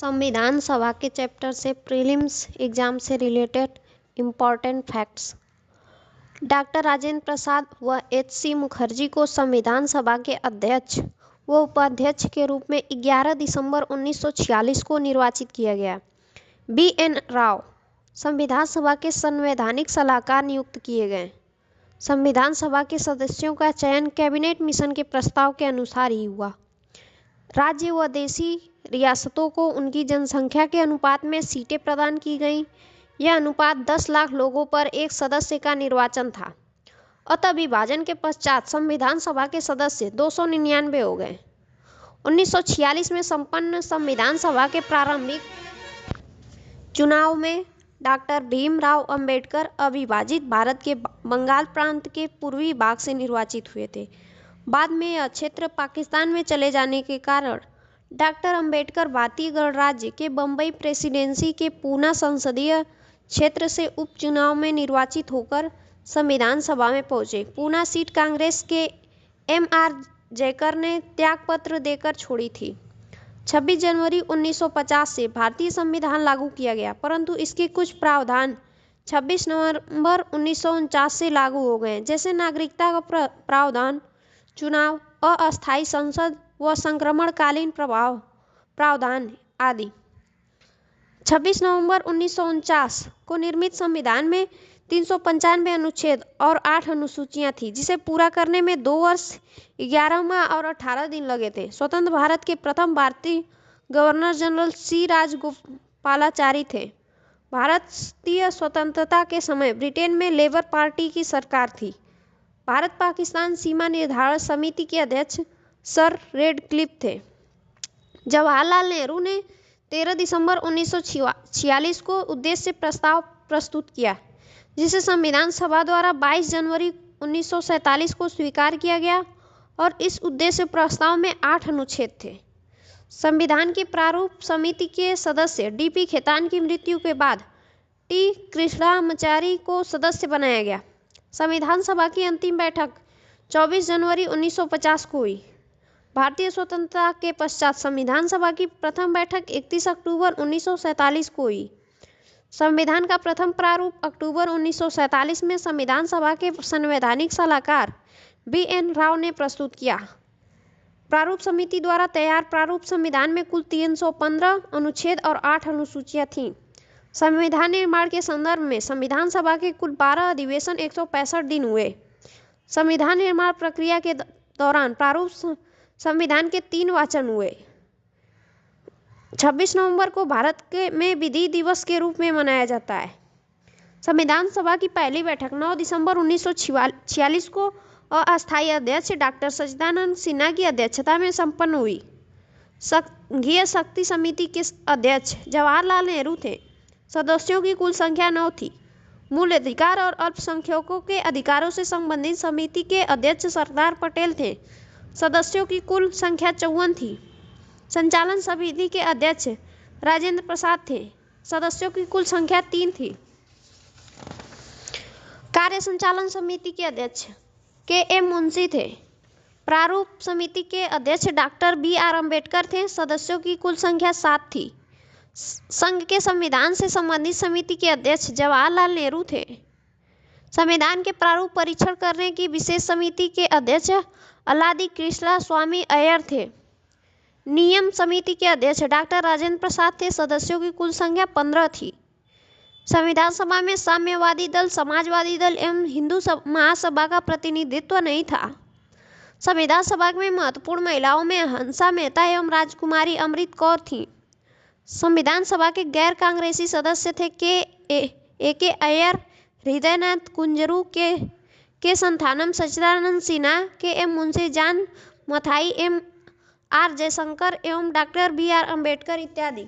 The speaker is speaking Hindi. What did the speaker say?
संविधान सभा के चैप्टर से प्रीलिम्स एग्जाम से related important facts. Doctor Rajendra Prasad व एच.सी. मुखर्जी को संविधान सभा के अध्यक्ष व उपाध्यक्ष के रूप में 11 दिसंबर 1946 को निर्वाचित किया गया। बी.एन. राव संविधान सभा के संवैधानिक सलाहकार नियुक्त किए गए। संविधान सभा के सदस्यों का चयन कैबिनेट मिशन के प्रस्ताव के अनुसार ही हुआ। राज्य व देशी रियासतों को उनकी जनसंख्या के अनुपात में सीटें प्रदान की गईं। यह अनुपात 10 लाख लोगों पर एक सदस्य का निर्वाचन था। अतः विभाजन के पश्चात संविधान सभा के सदस्य 299 हो गए। 1946 में संपन्न संविधान सभा के प्रारंभिक चुनाव में डॉक्टर भीमराव अंबेडकर अविभाजित भारत के बंगाल प्रांत के पूर्वी भाग से निर्वाचित हुए थे। बाद में यह क्षेत्र पाकिस्तान में चले जाने के कारण डॉक्टर अंबेडकर भारतीय गणराज्य के बम्बई प्रेसिडेंसी के पूना संसदीय क्षेत्र से उपचुनाव में निर्वाचित होकर संविधान सभा में पहुंचे। पूना सीट कांग्रेस के एम.आर. जयकर ने त्यागपत्र देकर छोड़ी थी। 26 जनवरी 1950 से भारतीय संविधान लागू किया गया, परंतु इसके कुछ प्रावधान 26 नवंबर 1949 से लागू हो गए, जैसे नागरिकता का प्रावधान, चुनाव, अस्थायी संसद व संक्रमणकालीन प्रावधान आदि। 26 नवंबर 1949 को निर्मित संविधान में 395 अनुच्छेद और 8 अनुसूचियां थीं, जिसे पूरा करने में 2 वर्ष 11 माह और 18 दिन लगे थे। स्वतंत्र भारत के प्रथम भारतीय गवर्नर जनरल सी राजगोपालाचारी थे। भारतीय स्वतंत्रता के समय ब्रिटेन में लेबर पार्टी की सरकार थी। भारत पाकिस्तान सीमा निर्धारण समिति के अध्यक्ष सर रेडक्लिफ थे। जवाहरलाल नेहरू ने 13 दिसंबर 1946 को उद्देश्य प्रस्ताव प्रस्तुत किया, जिसे संविधान सभा द्वारा 22 जनवरी 1947 को स्वीकार किया गया और इस उद्देश्य प्रस्ताव में 8 अनुच्छेद थे। संविधान की प्रारूप समिति के सदस्य डी.पी. खेतान की मृत्यु के बाद टी. कृष्णामाचारी को सदस्य बनाया गया। संविधान सभा की अंतिम बैठक 24 जनवरी 1950 को हुई। भारतीय स्वतंत्रता के पश्चात संविधान सभा की प्रथम बैठक 31 अक्टूबर 1947 को हुई। संविधान का प्रथम प्रारूप अक्टूबर 1947 में संविधान सभा के संवैधानिक सलाहकार बी.एन. राव ने प्रस्तुत किया। प्रारूप समिति द्वारा तैयार प्रारूप संविधान में कुल 315 अनुच्छेद और 8 अनुसूचियां थीं। संविधान निर्माण के संदर्भ में संविधान सभा के कुल 12 अधिवेशन 165 दिन हुए। संविधान निर्माण प्रक्रिया के दौरान प्रारूप संविधान के 3 वाचन हुए। 26 नवंबर को भारत में विधि दिवस के रूप में मनाया जाता है। संविधान सभा की पहली बैठक 9 दिसंबर 1946 को अस्थायी अध्यक्ष डॉक्टर सच्चिदानंद सिन्हा की अध्यक्षता में संपन्न हुई। संघीय शक्ति समिति के अध्यक्ष जवाहरलाल नेहरू थे। सदस्यों की कुल संख्या 9 थी। मूल अधिकार और अल्पसंख्यकों के अधिकारों से संबंधित समिति के अध्यक्ष सरदार पटेल थे। सदस्यों की कुल संख्या 54 थी। संचालन समिति के अध्यक्ष राजेंद्र प्रसाद थे। सदस्यों की कुल संख्या 3 थी। कार्य संचालन समिति के अध्यक्ष के.एम. मुंशी थे। प्रारूप समिति के अध्यक्ष डॉक्टर बी.आर. अंबेडकर थे। सदस्यों की कुल संख्या 7 थी। संघ के संविधान से संबंधित समिति के अध्यक्ष जवाहरलाल नेहरू थे। संविधान के प्रारूप परीक्षण करने की विशेष समिति के अध्यक्ष अल्लादी कृष्णा स्वामी अय्यर थे। नियम समिति के अध्यक्ष डॉक्टर राजेंद्र प्रसाद थे। सदस्यों की कुल संख्या 15 थी। संविधान सभा में साम्यवादी दल, समाजवादी दल एवं हिंदू महासभा का प्रतिनिधित्व नहीं था। संविधान सभा में महत्वपूर्ण महिलाओं में हंसा मेहता एवं राजकुमारी अमृत कौर थीं। संविधान सभा के गैर कांग्रेसी सदस्य थे के अय्यर, हृदयनाथ कुंजरू, के संथानम, सच्चिदानंद सिन्हा, के.एम. मुंशी, जान मथाई, एम.आर. जयशंकर एवं डॉक्टर बी.आर. अंबेडकर इत्यादि।